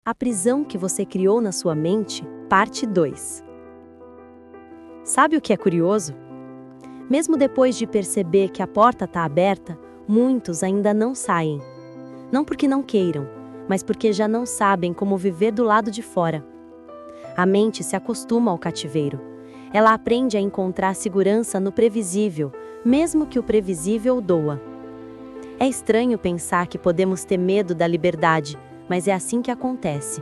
A prisão que você criou na sua mente, parte 2. Sabe o que é curioso? Mesmo depois de perceber que a porta está aberta, muitos ainda não saem. Não porque não queiram, mas porque já não sabem como viver do lado de fora. A mente se acostuma ao cativeiro. Ela aprende a encontrar segurança no previsível, mesmo que o previsível doa. É estranho pensar que podemos ter medo da liberdade, mas é assim que acontece.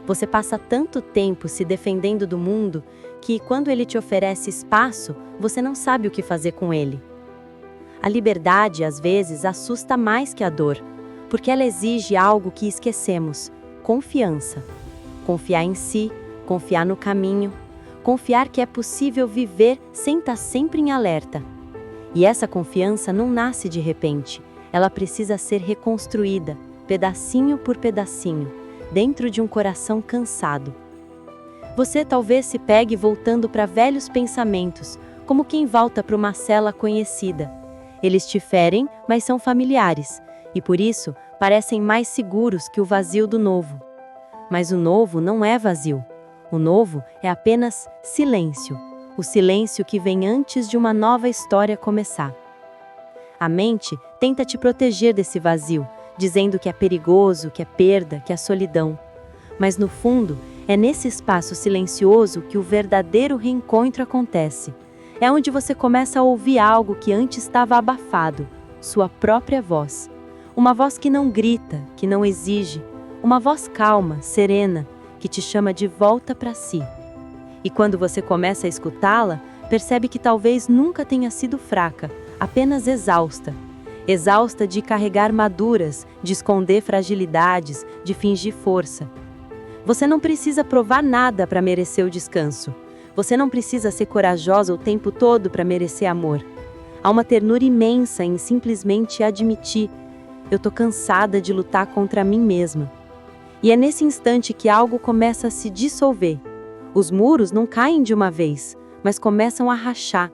Você passa tanto tempo se defendendo do mundo que, quando ele te oferece espaço, você não sabe o que fazer com ele. A liberdade, às vezes, assusta mais que a dor, porque ela exige algo que esquecemos: confiança. Confiar em si, confiar no caminho, confiar que é possível viver sem estar sempre em alerta. E essa confiança não nasce de repente, ela precisa ser reconstruída, pedacinho por pedacinho, dentro de um coração cansado. Você talvez se pegue voltando para velhos pensamentos, como quem volta para uma cela conhecida. Eles te ferem, mas são familiares, e por isso parecem mais seguros que o vazio do novo. Mas o novo não é vazio. O novo é apenas silêncio, o silêncio que vem antes de uma nova história começar. A mente tenta te proteger desse vazio, dizendo que é perigoso, que é perda, que é solidão. Mas no fundo, é nesse espaço silencioso que o verdadeiro reencontro acontece. É onde você começa a ouvir algo que antes estava abafado, sua própria voz. Uma voz que não grita, que não exige, uma voz calma, serena, que te chama de volta para si. E quando você começa a escutá-la, percebe que talvez nunca tenha sido fraca, apenas exausta. Exausta de carregar armaduras, de esconder fragilidades, de fingir força. Você não precisa provar nada para merecer o descanso. Você não precisa ser corajosa o tempo todo para merecer amor. Há uma ternura imensa em simplesmente admitir: eu tô cansada de lutar contra mim mesma. E é nesse instante que algo começa a se dissolver. Os muros não caem de uma vez, mas começam a rachar.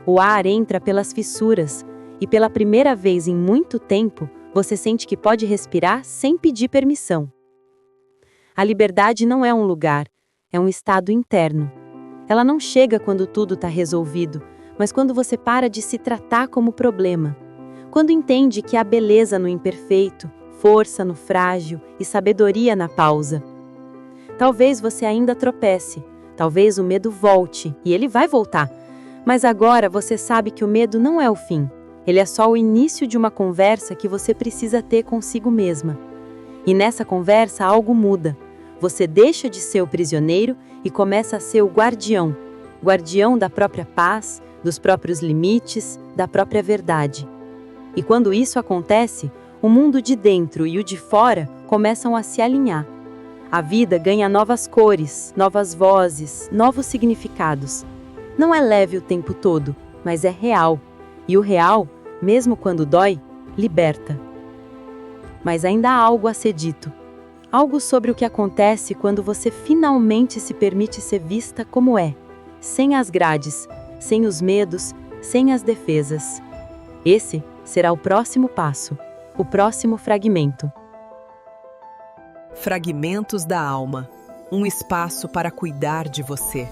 O ar entra pelas fissuras. E pela primeira vez em muito tempo, você sente que pode respirar sem pedir permissão. A liberdade não é um lugar, é um estado interno. Ela não chega quando tudo está resolvido, mas quando você para de se tratar como problema. Quando entende que há beleza no imperfeito, força no frágil e sabedoria na pausa. Talvez você ainda tropece, talvez o medo volte, e ele vai voltar. Mas agora você sabe que o medo não é o fim. Ele é só o início de uma conversa que você precisa ter consigo mesma. E nessa conversa algo muda. Você deixa de ser o prisioneiro e começa a ser o guardião. Guardião da própria paz, dos próprios limites, da própria verdade. E quando isso acontece, o mundo de dentro e o de fora começam a se alinhar. A vida ganha novas cores, novas vozes, novos significados. Não é leve o tempo todo, mas é real. E o real, mesmo quando dói, liberta. Mas ainda há algo a ser dito. Algo sobre o que acontece quando você finalmente se permite ser vista como é. Sem as grades, sem os medos, sem as defesas. Esse será o próximo passo, o próximo fragmento. Fragmentos da alma. Um espaço para cuidar de você.